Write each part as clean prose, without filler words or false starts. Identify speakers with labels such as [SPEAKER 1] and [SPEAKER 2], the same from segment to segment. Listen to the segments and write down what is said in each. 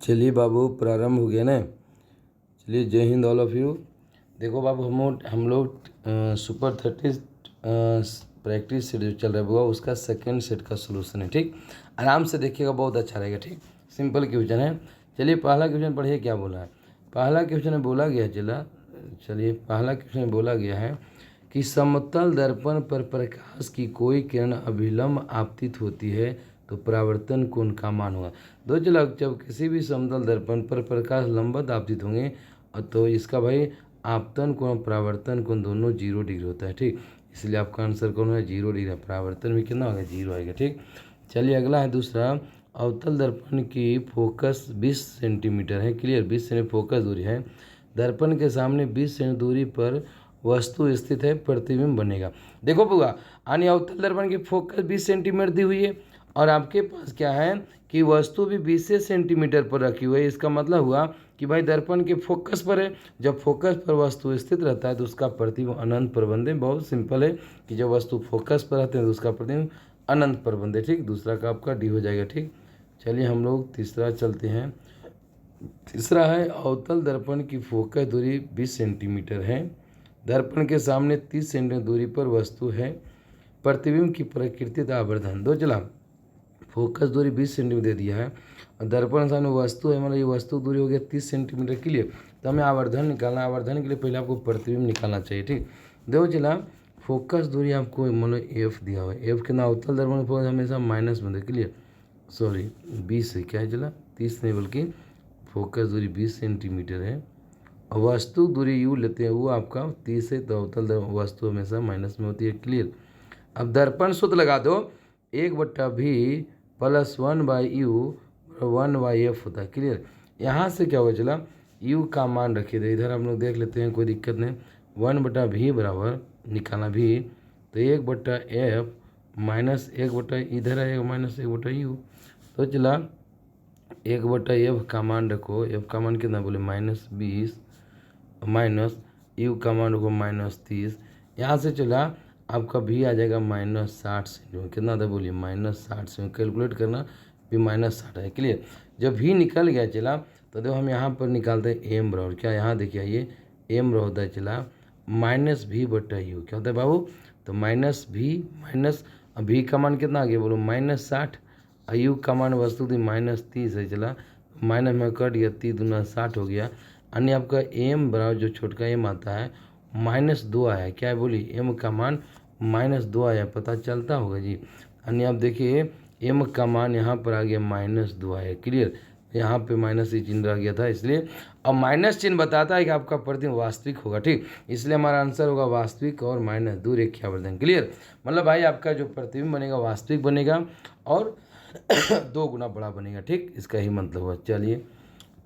[SPEAKER 1] चलिए बाबू प्रारंभ हो गया ना। चलिए जय हिंद ऑल ऑफ यू। देखो बाबू हम लोग सुपर 30 प्रैक्टिस सेट जो चल रहा है हुआ उसका सेकंड सेट का सोल्यूशन है। ठीक, आराम से देखिएगा, बहुत अच्छा रहेगा। ठीक, सिंपल क्वेश्चन है। चलिए पहला क्वेश्चन पढ़िए क्या बोला है। पहला क्वेश्चन में बोला गया पहला क्वेश्चन में बोला गया है कि समतल दर्पण पर प्रकाश की कोई किरण अभिलंब आपतित होती है तो परावर्तन कोण का मान होगा। दो जब किसी भी समतल दर्पण पर प्रकाश लंबवत आपतित होंगे तो इसका भाई आपतन कोण परावर्तन कोण दोनों 0 डिग्री होता है। ठीक, इसलिए आपका आंसर कौन है 0 डिग्री। परावर्तन भी कितना होगा 0 आएगा। ठीक, चलिए अगला है दूसरा। अवतल दर्पण की फोकस 20 सेंटीमीटर है। क्लियर, 20 सेंटीमीटर फोकस दूरी है। दर्पण के सामने 20 सेंटीमीटर दूरी पर वस्तु स्थित है, प्रतिबिंब बनेगा। देखो बुआ, यानी अवतल दर्पण की फोकस 20 सेंटीमीटर दी हुई है और आपके पास क्या है कि वस्तु भी 20 सेंटीमीटर पर रखी हुई है। इसका मतलब हुआ कि भाई दर्पण के फोकस पर है। जब फोकस पर वस्तु स्थित रहता है तो उसका प्रतिबिंब अनंत पर बनते हैं। बहुत सिंपल है कि जब वस्तु फोकस पर रहते हैं तो उसका प्रतिबिंब अनंत पर बनते हैं। ठीक, दूसरा का आपका डी हो जाएगा। ठीक, चलिए हम लोग तीसरा चलते हैं। तीसरा है अवतल दर्पण की फोकस दूरी 20 सेंटीमीटर है। दर्पण के सामने 30 सेंटीमीटर दूरी पर वस्तु है। प्रतिबिंब की प्रकृति का आवर्धन दो चला। फोकस दूरी 20 सेंटीमीटर दे दिया है और दर्पण सामने वस्तु है, मतलब ये वस्तु दूरी हो गया 30 सेंटीमीटर। के लिए तो हमें आवर्धन निकालना है। आवर्धन के लिए पहले आपको प्रतिबिंब निकालना चाहिए। ठीक, दो चला फोकस दूरी आपको मतलब एफ दिया हुआ है। एफ के ना अवतल दर्पण फोकस हमेशा माइनस में दे। क्लियर, सॉरी 20 है, क्या है चला 30 नहीं बल्कि फोकस दूरी 20 सेंटीमीटर है और वस्तु दूरी यू लेते हैं वो आपका 30 है, तो अवतल वस्तु हमेशा माइनस में होती है। क्लियर, अब दर्पण सूत्र लगा दो 1/v + 1/u 1/f होता है। क्लियर, यहाँ से क्या होगा चला u का मान रखिए तो इधर हम लोग देख लेते हैं, कोई दिक्कत नहीं। 1/v बराबर निकालना भी तो 1/f माइनस 1 इधर आएगा माइनस 1/u। तो चला 1/f का मान रखो। f का मान कितना बोले -20 माइनस u का मान रखो -30। यहाँ से चला आपका भी आ जाएगा -60 सेंटीमीटर। कितना था बोलिए -60 सेंटीमीटर। कैलकुलेट करना भी -60 है। क्लियर, जब भी निकल गया चला तो देखो हम यहाँ पर निकालते हैं एम बराबर क्या, यहाँ देखिए ये एम बराबर होता है चला -v/u। क्या होता है बाबू, तो -v माइनस v का मान कितना आ गया बोलो -60 और u का मान वस्तु थी -30 है। चला माइनस में कट गया, 30 दूना 60 हो गया। अन्य आपका एम बराबर जो छोटका एम आता है -2 आया। क्या है बोली, एम का मान -2 आया, पता चलता होगा जी। अन्य आप देखिए एम का मान यहाँ पर आ गया -2 आया। क्लियर, यहाँ पे माइनस ही चिन्ह रह गया था इसलिए। अब माइनस चिन्ह बताता है कि आपका प्रतिबिंब वास्तविक होगा। ठीक, इसलिए हमारा आंसर होगा वास्तविक और -2 रेखीयावर्धन। क्लियर, मतलब भाई आपका जो प्रतिबिंब बनेगा वास्तविक बनेगा और 2 गुना बड़ा बनेगा। ठीक, इसका ही मतलब हुआ। चलिए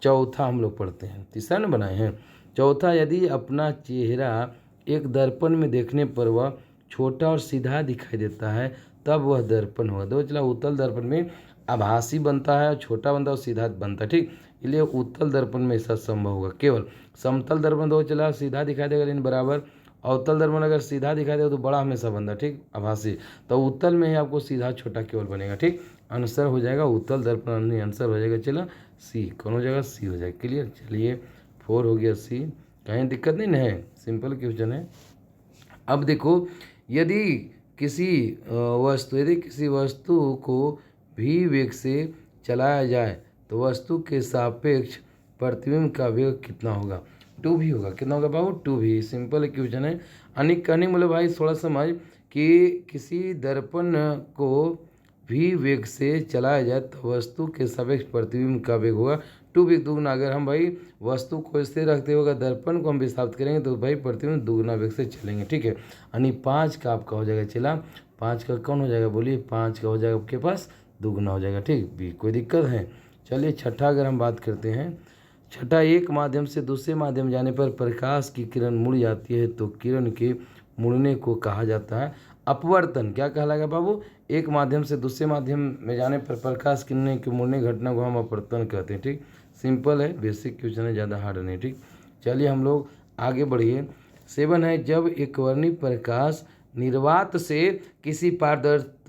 [SPEAKER 1] चौथा हम लोग पढ़ते हैं, तीसरा न बनाए हैं। चौथा, यदि अपना चेहरा एक दर्पण में देखने पर वह छोटा और सीधा दिखाई देता है तब वह दर्पण होगा। दो चला उत्तल दर्पण में आभासी बनता है, छोटा बनता है और सीधा बनता है। ठीक, इसलिए उत्तल दर्पण में ऐसा संभव होगा। केवल समतल दर्पण दो चला सीधा दिखाई देगा लेकिन बराबर, अवतल दर्पण अगर सीधा दिखाई देगा तो बड़ा हमेशा बनता है। ठीक, आभासी, तो उत्तल में ही आपको सीधा छोटा केवल बनेगा। ठीक, आंसर हो जाएगा उत्तल दर्पण, आंसर हो जाएगा चला सी। कौन हो जाएगा, सी हो जाएगा। क्लियर, चलिए 4 हो गया सी, कहीं दिक्कत नहीं ना है, सिंपल क्वेश्चन है। अब देखो यदि किसी वस्तु को भी वेग से चलाया जाए तो वस्तु के सापेक्ष प्रतिबिंब का वेग कितना होगा, 2v होगा। कितना होगा बाबू, 2v। सिंपल क्वेश्चन है। अनिक कहने बोले भाई थोड़ा समझ कि किसी दर्पण को भी वेग से चलाया जाए तो वस्तु के सापेक्ष प्रतिबिंब का वेग होगा 2v दुगुना। अगर हम भाई वस्तु को स्थिर रखते होगा दर्पण को हम विस्थापित करेंगे तो भाई प्रतिबिंब दुगुना वेग से चलेंगे। ठीक है, यानी 5 का आपका हो जाएगा चला, 5 का कौन हो जाएगा बोलिए, 5 का हो जाएगा आपके पास दुगुना हो जाएगा। ठीक, भी कोई दिक्कत है। चलिए छठा अगर हम बात करते हैं, छठा, एक माध्यम से दूसरे माध्यम जाने पर प्रकाश की किरण मुड़ जाती है तो किरण के मुड़ने को कहा जाता है अपवर्तन। क्या कहलाएगा बाबू, एक माध्यम से दूसरे माध्यम में जाने पर प्रकाश किरणें के मुड़ने घटना को हम अपवर्तन कहते हैं। ठीक, सिंपल है, बेसिक क्वेश्चन है, ज़्यादा हार्ड नहीं। ठीक, चलिए हम लोग आगे बढ़िए। 7 है, जब एकवर्णी प्रकाश निर्वात से किसी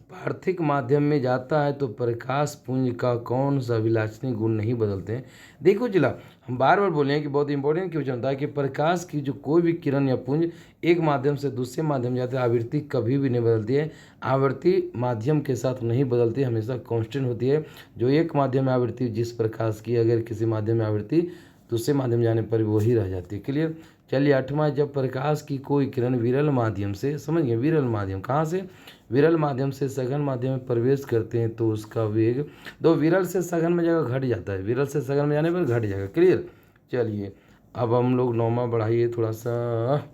[SPEAKER 1] पार्थिक माध्यम में जाता है तो प्रकाश पुंज का कौन सा अभिलाषणीय गुण नहीं बदलते हैं। देखो जिला, हम बार बार बोले हैं कि बहुत इंपॉर्टेंट क्वेश्चन होता है कि प्रकाश की जो कोई भी किरण या पुंज एक माध्यम से दूसरे माध्यम में जाता है, आवृत्ति कभी भी नहीं बदलती है। आवृत्ति माध्यम के साथ नहीं बदलती, हमेशा कांस्टेंट होती है। जो एक माध्यम में आवृत्ति जिस प्रकाश की, अगर किसी माध्यम में आवृत्ति दूसरे माध्यम जाने पर वही रह जाती है। क्लियर। चलिए 8वां, जब प्रकाश की कोई किरण विरल माध्यम से, समझ गए, विरल माध्यम कहाँ से, विरल माध्यम से सघन माध्यम में प्रवेश करते हैं तो उसका वेग, दो विरल से सघन में जाएगा घट जाता है, विरल से सघन में जाने पर घट जाएगा। क्लियर। चलिए अब हम लोग 9वां बढ़ाइए थोड़ा सा।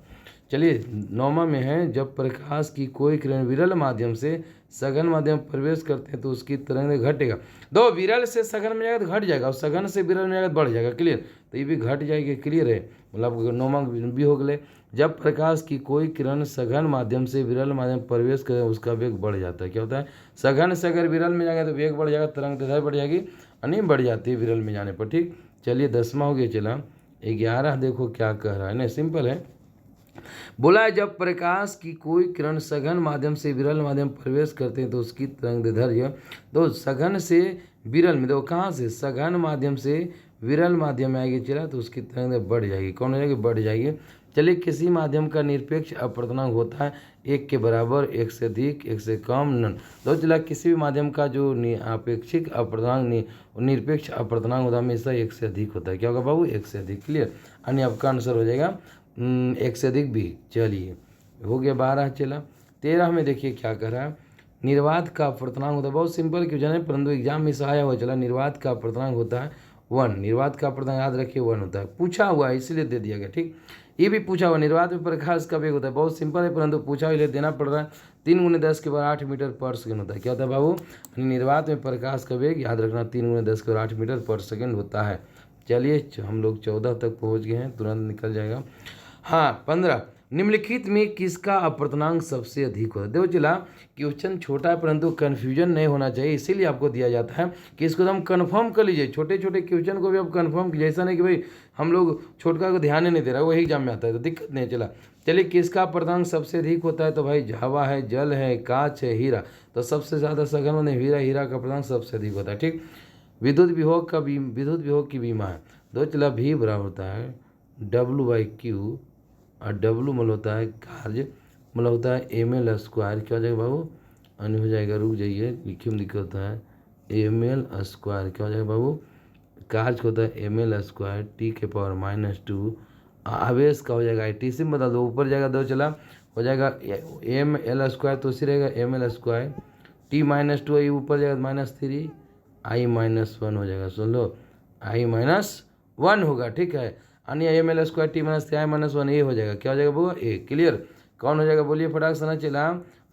[SPEAKER 1] चलिए 9वां में है, जब प्रकाश की कोई किरण विरल माध्यम से सघन माध्यम में प्रवेश करते हैं तो उसकी तरंग घटेगा। दो विरल से सघन में जाएगा तो घट जाएगा, और सघन से विरल में जाएगा तो बढ़ जाएगा। क्लियर। तो ये भी घट जाएगी। क्लियर है, मतलब 9वां भी हो गए। जब प्रकाश की कोई किरण सघन माध्यम से विरल माध्यम में प्रवेश करे उसका वेग बढ़ जाता है। क्या होता है, सघन से अगर विरल में जाएगा तो वेग बढ़ जाएगा, तरंग दैर्घ्य बढ़ जाएगी, यानी बढ़ जाती है विरल में जाने पर। ठीक। चलिए 10वां हो गया। चला 11, देखो क्या कह रहा है ना, सिंपल है। बोला है जब प्रकाश की कोई किरण सघन माध्यम से विरल माध्यम में प्रवेश करते हैं तो उसकी तरंग दैर्घ्य, तो सघन से विरल में, देखो कहाँ से, सघन माध्यम से विरल माध्यम में आएगी चला तो उसकी तरंग दैर्घ्य बढ़ जाएगी। कौन हो जाएगी, बढ़ जाएगी। चलिए किसी माध्यम का निरपेक्ष अपवर्तनांक होता है 1 के बराबर, 1 से अधिक, 1 से कम, नन। तो चला किसी भी माध्यम का जो अपेक्षिक अपवर्तनांक, निरपेक्ष अपवर्तनांक होता है हमेशा 1 से अधिक होता है। क्या होगा बाबू, 1 से अधिक। क्लियर। यानी आपका आंसर हो जाएगा 1 से अधिक भी। चलिए हो गया 12। चला 13 में देखिए क्या कर रहा है, निर्वात का अपवर्तनांक होता है, बहुत सिंपल क्यों जाने, परंतु एग्जाम में से आया हुआ। चला निर्वात का अपवर्तनांक होता है 1, निर्वात का अपवर्तनांक याद रखिए 1 होता है, पूछा हुआ है इसलिए दे दिया गया। ठीक। ये भी पूछा हुआ, निर्वात में प्रकाश का वेग होता है, बहुत सिंपल है परंतु पूछा हुआ इसलिए देना पड़ रहा है। 3 × 10 के पावर 8 मीटर पर सेकंड होता है। क्या होता है बाबू, निर्वात में प्रकाश का वेग याद रखना 3 × 10 के पावर 8 मीटर पर सेकंड होता है। चलिए हम लोग 14 तक पहुँच गए हैं, तुरंत निकल जाएगा। हाँ 15, निम्नलिखित में किसका अपवर्तनांक सबसे अधिक होता है। देखो चला क्वेश्चन छोटा है परंतु कन्फ्यूजन नहीं होना चाहिए, इसीलिए आपको दिया जाता है कि इसको हम कंफर्म कर लीजिए। छोटे छोटे क्वेश्चन को भी आप कंफर्म कीजिए, ऐसा नहीं कि भाई हम लोग छोटका को ध्यान ही नहीं दे रहा, वही एग्जाम में आता है तो दिक्कत नहीं। चला चलिए किसका अपवर्तनांक सबसे अधिक होता है, तो भाई हवा है, जल है, कांच है, हीरा। तो सबसे ज़्यादा सघन में हीरा, हीरा का अपवर्तनांक सबसे अधिक होता है। ठीक। विद्युत विभव की बीमा है। दो चला भी बराबर होता है W/Q, और W मतलब होता है कार्य, मतलब होता है ml²। क्या हो जाएगा बाबू, अन्य हो जाएगा, रुक जाइए लिखिए में दिक्कत होता है, ml²। क्या हो जाएगा बाबू, कार्य होता है ml², T के पावर -2। आवेश का हो जाएगा IT से बता दो, ऊपर जाएगा दो चला हो जाएगा ml², तो उसी रहेगा ml², T -2 ये ऊपर जाएगा -3, I-1 हो जाएगा। सुन लो I-1 होगा। ठीक है, अन्य ml² T -3 I-1 ये हो जाएगा। क्या हो जाएगा बाबू, ए। क्लियर। कौन हो जाएगा बोलिए फटाक से ना। चला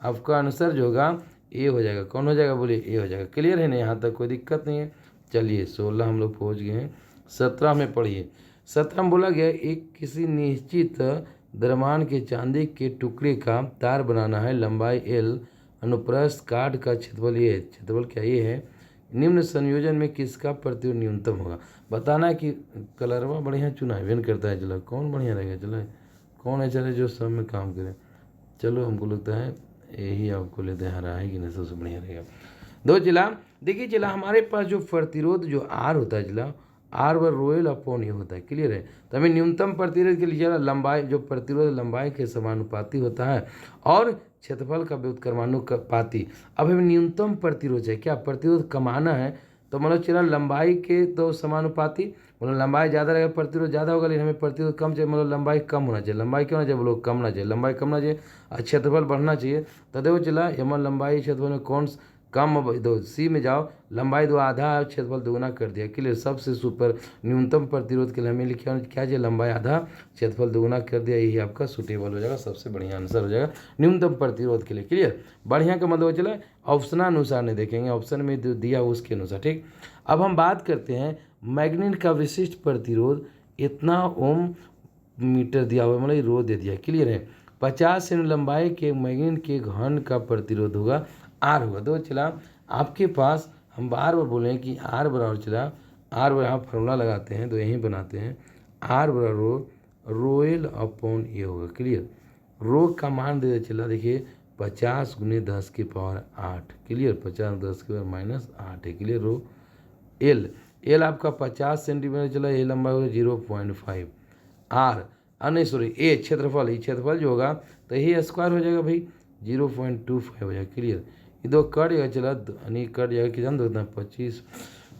[SPEAKER 1] आपका आंसर जो होगा ए हो जाएगा। कौन हो जाएगा बोलिए, ए हो जाएगा। क्लियर है ना, यहाँ तक कोई दिक्कत नहीं है। चलिए 16 हम लोग पहुँच गए हैं। 17 में पढ़िए। 17 में बोला गया एक किसी निश्चित द्रव्यमान के चांदी के टुकड़े का तार बनाना है, लंबाई L, अनुप्रस्थ काट का क्षेत्रफल ये है, क्षेत्रफल क्या ये है, निम्न संयोजन में किसका प्रतिरोध न्यूनतम होगा। बताना है कि कलरवा बढ़िया चुनाव वेन करता है। चलो कौन बढ़िया रहेगा, चलो कौन है चले जो सब में काम करे। चलो हमको लगता है यही आपको लेते हैं, हरा है कि नहीं सबसे बढ़िया रहेगा। दो चला देखिए, चला हमारे पास जो प्रतिरोध जो R होता है, चला R/ρl/ये होता है। क्लियर है। तो हमें न्यूनतम प्रतिरोध के लिए चला लंबाई, जो प्रतिरोध लंबाई के समानुपाती होता है और क्षेत्रफल का व्युत्क्रमानुपाती। अब हमें न्यूनतम प्रतिरोध है, क्या प्रतिरोध कमाना है, तो मतलब चला लंबाई के तो समानुपाती, मतलब लंबाई ज़्यादा रहेगा प्रतिरोध ज़्यादा होगा, लेकिन हमें प्रतिरोध कम चाहिए, मतलब लंबाई कम होना चाहिए। लंबाई क्यों होना चाहिए बोलो, कम होना चाहिए, लंबाई कम होना चाहिए और क्षेत्रफल बढ़ना चाहिए। तो देखो चला एमन लंबाई क्षेत्रफल में कौन कम, दो सी में जाओ, लंबाई 2 आधा है, क्षेत्रफल दुगुना कर दिया। क्लियर। सबसे सुपर न्यूनतम प्रतिरोध के लिए हमें लिखा क्या चाहिए, लंबाई आधा, क्षेत्रफल दुगुना कर दिया, यही आपका सुटेबल हो जाएगा, सबसे बढ़िया आंसर हो जाएगा न्यूनतम प्रतिरोध के लिए। क्लियर। बढ़िया का मतलब चला ऑप्शनानुसार नहीं देखेंगे, ऑप्शन में दिया उसके अनुसार। ठीक। अब हम बात करते हैं मैग्नेट का विशिष्ट प्रतिरोध इतना ओम मीटर दिया हुआ, मतलब रो दे दिया। क्लियर है। 50 सेमी लंबाई के मैग्नेट के घन का प्रतिरोध होगा R होगा। तो चला आपके पास हम बार बार बोले कि R बराबर चला R बराबर, यहाँ फॉर्मूला लगाते हैं तो यहीं बनाते हैं, R बराबर ρl/A होगा। क्लियर। रो का मान दे चला देखिए 50 गुने 10 की पावर 8। क्लियर, 50 10 की पावर -8 है। क्लियर रो। एल आपका 50 सेंटीमीटर चला, ये लंबाई होगा 0.5। आर नहीं सॉरी ए क्षेत्रफल, ये क्षेत्रफल जो होगा तो ये स्क्वायर हो जाएगा भाई, 0.25 हो जाएगा। क्लियर, ये दो कट जाएगा चला, यानी कट जाएगा कितना दो 25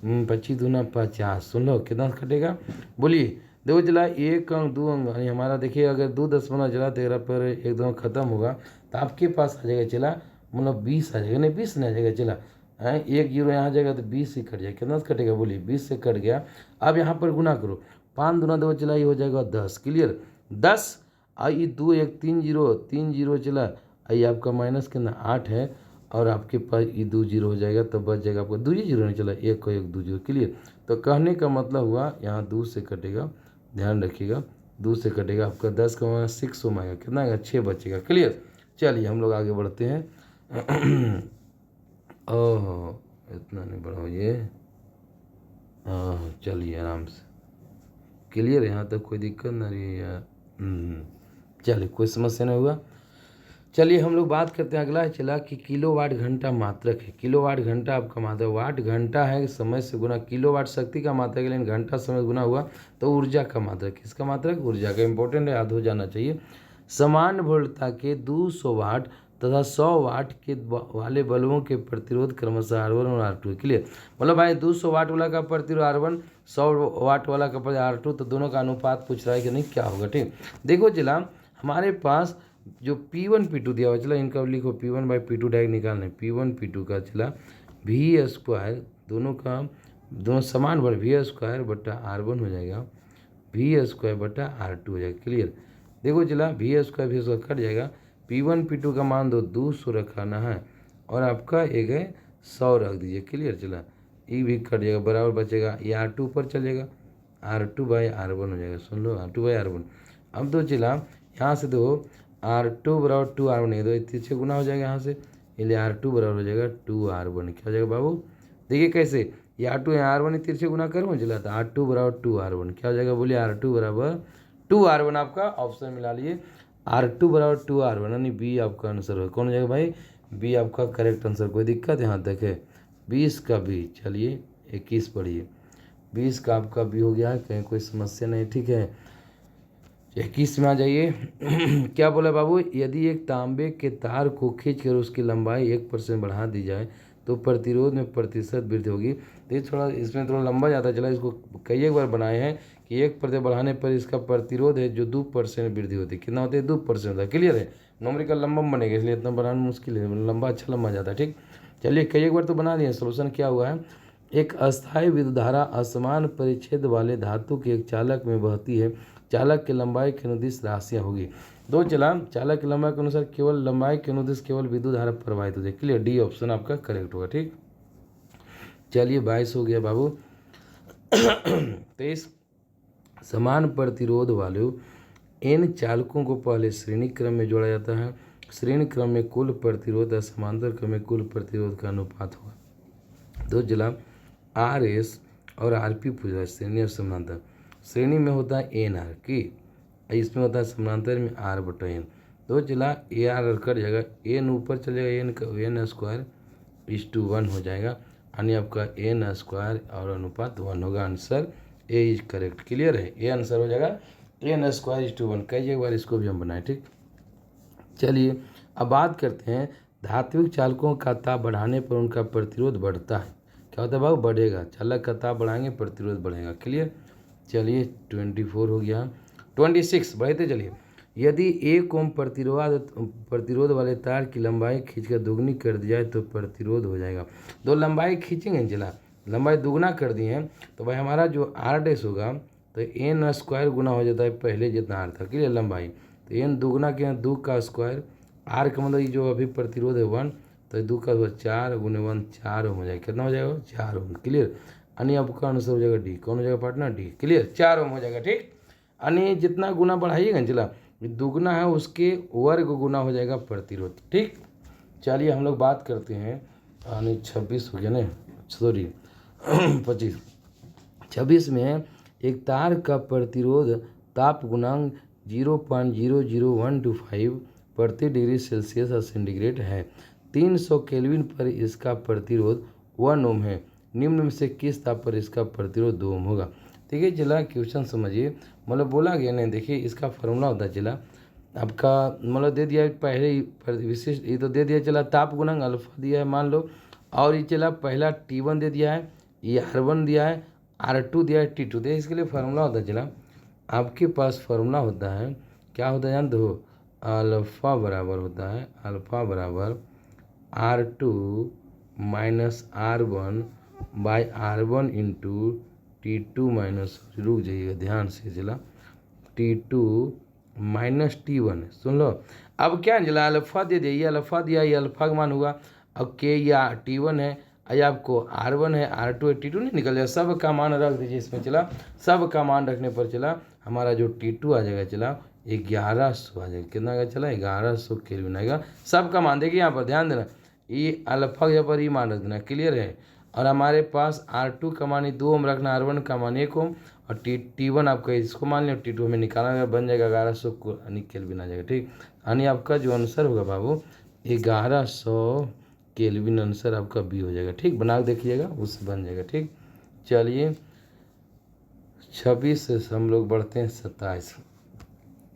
[SPEAKER 1] 25 दूना 50। सुन लो कितना कटेगा, बोलिए। देखो चला 1 अंक 2 अंक, यानी हमारा देखिए अगर 2 दशमलव चला 13 पर 1 2 खत्म होगा तो आपके पास आ जाएगा चला मतलब 20 आ जाएगा, नहीं 20 नहीं आ जाएगा चला, 1 जीरो यहाँ आ जाएगा तो 20 से कट जाएगा। कितना से कटेगा बोलिए, 20 से कट गया। अब यहाँ पर गुना करो, 5 दूना 2 चला, ये हो जाएगा 10। क्लियर, 10 आई 2 1 3 जीरो 3 जीरो चला, आई आपका माइनस कितना 8 है, और आपके पास ये 2 जीरो हो जाएगा तो बच जाएगा आपका 2 जीरो नहीं चला, 1 को 1 2 जीरो। क्लियर, तो कहने का मतलब हुआ यहाँ 2 से कटेगा, ध्यान रखिएगा 2 से कटेगा आपका 10 का 6 हो आएगा, कितना आएगा 6 बचेगा। क्लियर, चलिए हम लोग आगे बढ़ते हैं। ओह इतना नहीं बढ़ाओ ये, चलिए आराम से। क्लियर, यहाँ तक कोई दिक्कत ना रही है यार। चलिए कोई समस्या नहीं हुआ। चलिए हम लोग बात करते हैं अगला चला कि किलोवाट घंटा मात्रक है। किलोवाट घंटा आपका मात्रक, वाट घंटा है समय से गुना, किलोवाट शक्ति का मात्रक है, लेकिन घंटा समय गुना हुआ तो ऊर्जा का मात्रक। किसका मात्रक, ऊर्जा का। इंपॉर्टेंट है, याद हो जाना चाहिए। समान वोल्टता के 200 वाट तथा 100 वाट के वाले बल्बों के प्रतिरोध क्रमशः R1 और R2। क्लियर, मतलब भाई 200 वाट वाला का प्रतिरोध R1, 100 वाट वाला का प्रतिरोध R2, तो दोनों का अनुपात पूछ रहा है कि नहीं क्या होगा। ठीक, देखो चला हमारे पास जो P1 P2 दिया हुआ, चला इनका लिखो P1 बाई P2 डायरेक्ट निकालना है। P1 P2 का चला V स्क्वायर, दोनों समान बढ़, V स्क्वायर बट्टा R1 हो जाएगा, V स्क्वायर बट्टा R2 हो जाएगा। क्लियर, देखो चला V स्क्वायर कट जाएगा, P1 P2 का मान 200 रखाना है, और आपका एक है 100 रख दीजिए। क्लियर, चला ये भी कट जाएगा, बराबर बचेगा, ये R2 ऊपर चल जाएगा, R2 बाई R1 हो जाएगा। सुन लो R2 बाई R1। अब तो चला यहाँ से दो R2 बराबर 2R1 है, तो तीसरे गुना हो जाएगा यहाँ से, इसलिए R2 बराबर हो जाएगा 2R1। क्या हो जाएगा बाबू, देखिए कैसे, ये R2 है R1 तीसरे गुना करूँ चला, तो R2 बराबर 2R1 क्या हो जाएगा बोलिए, R2 बराबर 2R1 आपका ऑप्शन मिला लिए, R2 बराबर 2R1, यानी बी आपका आंसर है। कौन हो जाएगा भाई, बी आपका करेक्ट आंसर। कोई दिक्कत यहाँ तक है, 20 का बी। चलिए 21 पढ़िए, 20 का आपका बी हो गया है, कहीं कोई समस्या नहीं। ठीक है, 21 में आ जाइए। क्या बोला बाबू, यदि एक तांबे के तार को खींचकर उसकी लंबाई 1% बढ़ा दी जाए तो प्रतिरोध में प्रतिशत वृद्धि होगी। तो ये थोड़ा इसमें थोड़ा लंबा जाता चला, इसको कई एक बार बनाए हैं कि 1% बढ़ाने पर इसका प्रतिरोध है जो 2% वृद्धि होती है। कितना होता है, 2% होता है। क्लियर है, नॉमेरिकल लंबा बनेगा, इसलिए इतना बनाना मुश्किल है, लंबा अच्छा लंबा जाता है। ठीक, चलिए कई एक बार तो बना दिए। सोल्यूशन क्या हुआ है, एक अस्थायी विद्युत धारा असमान परिच्छेद वाले धातु के एक चालक में बहती है, चालक की लंबाई के अनुदिश राशियाँ होगी। दो चला चालक की लंबाई के अनुसार केवल लंबाई के अनुदिश केवल विद्युत धारा प्रवाहित हो जाए। क्लियर, डी ऑप्शन आपका करेक्ट होगा। ठीक, चलिए 22 हो गया बाबू। 23, समान प्रतिरोध वाले इन चालकों को पहले श्रेणी क्रम में जोड़ा जाता है। श्रेणी क्रम में कुल प्रतिरोध या समांतर क्रम में कुल प्रतिरोध का अनुपात होगा। दो जिला RS और RP पूछ रहा है, श्रेणी और समांतर। श्रेणी में होता है NR की, इसमें होता है समांतर में R/N। दो जिला AR कट जाएगा, N ऊपर चल जाएगा, N स्क्वायर इज़ 1 हो जाएगा, यानी आपका N स्क्वायर और अनुपात 1 होगा। Answer A is correct. Clear है, ए आंसर हो जाएगा N स्क्वायर इज़ 1। कई एक बार इसको भी हम बनाए। ठीक, चलिए अब बात करते हैं धात्विक चालकों का ताप बढ़ाने पर उनका प्रतिरोध बढ़ता है। क्या होता है बाबू, बढ़ेगा। चालक का ताप बढ़ाएंगे प्रतिरोध बढ़ेगा। क्लियर, चलिए 24 हो गया। 26 बढ़ते चलिए, यदि 1 ओम प्रतिरोध वाले तार की लंबाई खींचकर दुगनी कर दी जाए तो प्रतिरोध हो जाएगा। दो लंबाई खींचेंगे चला, लंबाई दुगना कर दी है तो भाई हमारा जो R' होगा तो N स्क्वायर गुना हो जाता है पहले जितना R था। क्लियर, लंबाई तो N दुगना के 2 का स्क्वायर, R का मतलब जो अभी प्रतिरोध है 1, तो 2 का 4 गुने 1 4 हो जाएगा। कितना हो जाएगा, 4 ओम। क्लियर, यानी आपका आंसर हो जाएगा डी। कौन हो जाएगा पार्टनर, डी। क्लियर, 4 ओम हो जाएगा। ठीक, यानी जितना गुना बढ़ाइएगा चला, दुगना है उसके वर्ग गुना हो जाएगा प्रतिरोध। ठीक, चलिए हम लोग बात करते हैं, यानी 26 हो गया ना, सॉरी 25। 26 में एक तार का प्रतिरोध ताप गुणांक 0.00125 प्रति डिग्री सेल्सियस और सेंटीग्रेड है। 300 केल्विन पर इसका प्रतिरोध 1 ओम है। निम्न में से किस ताप पर इसका प्रतिरोध 2 ओम होगा। ठीक है, चला क्वेश्चन समझिए। मतलब बोला गया नहीं, देखिए इसका फॉर्मूला होता है चला आपका, मतलब दे दिया पहले ही विशिष्ट, ये तो दे दिया चला ताप गुणक अल्फा दिया है मान लो, और ये चला पहला T1 दे दिया है, ये R1 दिया है, R2 दिया है, T2 दिया है। इसके लिए फार्मूला होता है चला आपके पास फार्मूला होता है, क्या होता है जानते हो, अल्फा बराबर होता है, अल्फा बराबर R2 minus R1 by R1 into T2 minus, रुक जाइएगा ध्यान से चला, T2 माइनस T1 सुन लो। अब क्या चला अल्फा दे दिया, ये अल्फा दिया, ये अल्फा का मान होगा। अब के या T1 है, ये आपको R1 है, R2 है, T2 नहीं निकल जाए, सब का मान रख दीजिए इसमें चला। सब का मान रखने पर चला हमारा जो T2 आ जाएगा चला 1100 आ जाएगा। कितना का चला 1100 केल्विन आएगा। सब का मान देखिए यहाँ पर ध्यान देना, ये अल्फा के पर ही मान रख देना, क्लियर है। और हमारे पास R2 का मान 2 ओम रखना, R1 का मान 1 ओम, और T1 आपका इसको मान लिया, T2 हमें निकालना बन जाएगा 1100 केल्विन आ जाएगा। ठीक, यानी आपका जो आंसर होगा बाबू 1100 केल्विन आंसर आपका बी हो जाएगा। ठीक, बना के देखिएगा उससे बन जाएगा। ठीक, चलिए 26 से हम लोग बढ़ते हैं 27।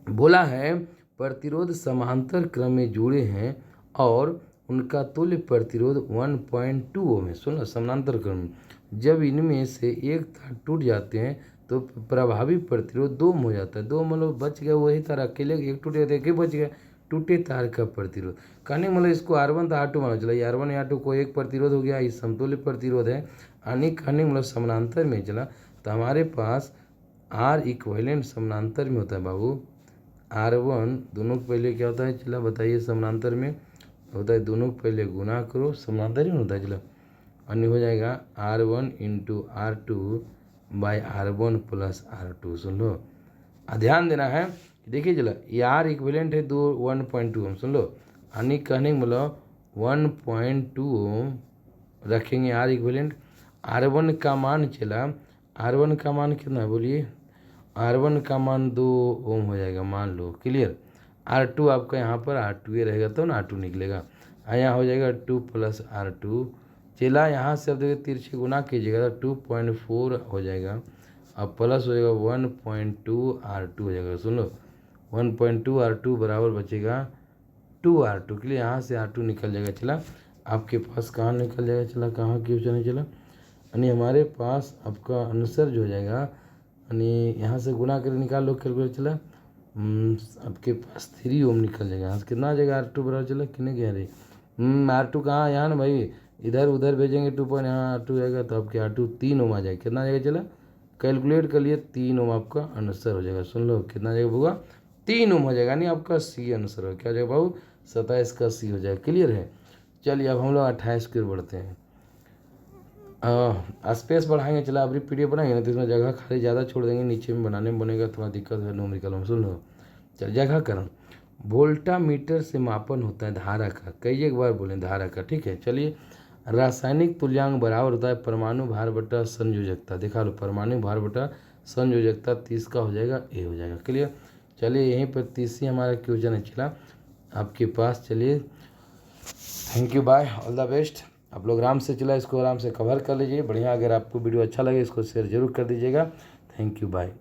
[SPEAKER 1] बोला है प्रतिरोध समांतर क्रम में जुड़े हैं और उनका तुल्य प्रतिरोध 1.2 ओम है। सुनो, समानांतर क्रम में जब इनमें से एक तार टूट जाते हैं तो प्रभावी प्रतिरोध 2 ओम हो जाता है। 2 मतलब बच गया, वही तार अकेले एक टूट गया, एक बच गया, टूटे तार का प्रतिरोध। कहने मतलब इसको R1 तो R2 माना चला, R1 R2 को एक प्रतिरोध हो गया, ये समतुल्य प्रतिरोध है। कहने मतलब समानांतर में चला तो हमारे पास R इक्विवेलेंट समानांतर में होता है बाबू, R1 दोनों को पहले क्या होता है चला बताइए, समानांतर में होता है दोनों को पहले गुना करो, समानांतर ही होता है चला, अन्य हो जाएगा R1 into R2 by R1 plus R2। सुन लो, ध्यान देना है, देखिए चला ये R इक्विवेलेंट है 1.2 ओम। सुन लो, यानी कहने का मतलब 1.2 ओम रखेंगे R इक्विवेलेंट। R1 का मान चला, R1 का मान कितना है बोलिए, R1 का मान 2 ओम हो जाएगा मान लो, क्लियर। R2 आपका यहाँ पर R2 ये रहेगा तो ना R2 निकलेगा, यहाँ हो जाएगा 2 प्लस R2 चला, यहाँ से अब देखिए तिरछे गुना कीजिएगा तो 2.4 हो जाएगा, अब प्लस हो जाएगा 1.2 R2 हो जाएगा। सुन लो 1.2 R2 बराबर बचेगा 2 R2 के लिए यहाँ से R2 निकल जाएगा। चला आपके पास कहाँ निकल जाएगा, चला कहाँ क्वेश्चन नहीं चला, यानी हमारे पास आपका आंसर जो हो जाएगा, यानी यहाँ से गुना करके निकाल लो कैलकुलेटर चला, आपके पास 3 ओम निकल जाएगा। यहाँ से कितना आ जाएगा R2 बराबर चला कितने कह रही, R2 कहाँ यहाँ ना भाई, इधर उधर भेजेंगे 2 पॉइंट, यहाँ R2 आएगा तो आपके R2 3 ओम आ जाएगा। कितना आ जाएगा चला कैलकुलेट कर लिए, 3 ओम आपका आंसर हो जाएगा। सुन लो कितना आ जाएगा होगा 3 ओम हो जाएगा, यानी आपका सी आंसर हो, क्या हो जाएगा बाबू 27 का सी हो जाएगा, क्लियर है। चलिए अब हम लोग 28 की ओर बढ़ते हैं। स्पेस बढ़ाएंगे, चला अभी PDF बनाएंगे ना तो इसमें जगह खाली ज़्यादा छोड़ देंगे, नीचे में बनाने में बनेगा थोड़ा दिक्कत है न्यूमेरिकल में। सुन लो चल जगह करण, वोल्टामीटर से मापन होता है धारा का, कई एक बार बोलें धारा का, ठीक है। चलिए रासायनिक तुल्यांक बराबर होता है परमाणु भार बटा संयोजकता, दिखा लो परमाणु भार बटा संयोजकता, 30 का हो जाएगा ए हो जाएगा, क्लियर। चलिए यहीं पर 30 ही हमारा क्वेश्चन है चला आपके पास। चलिए thank you, bye, all the best. आप लोग आराम से चला इसको आराम से कवर कर लीजिए, बढ़िया। अगर आपको वीडियो अच्छा लगे इसको शेयर जरूर कर दीजिएगा। Thank you, bye.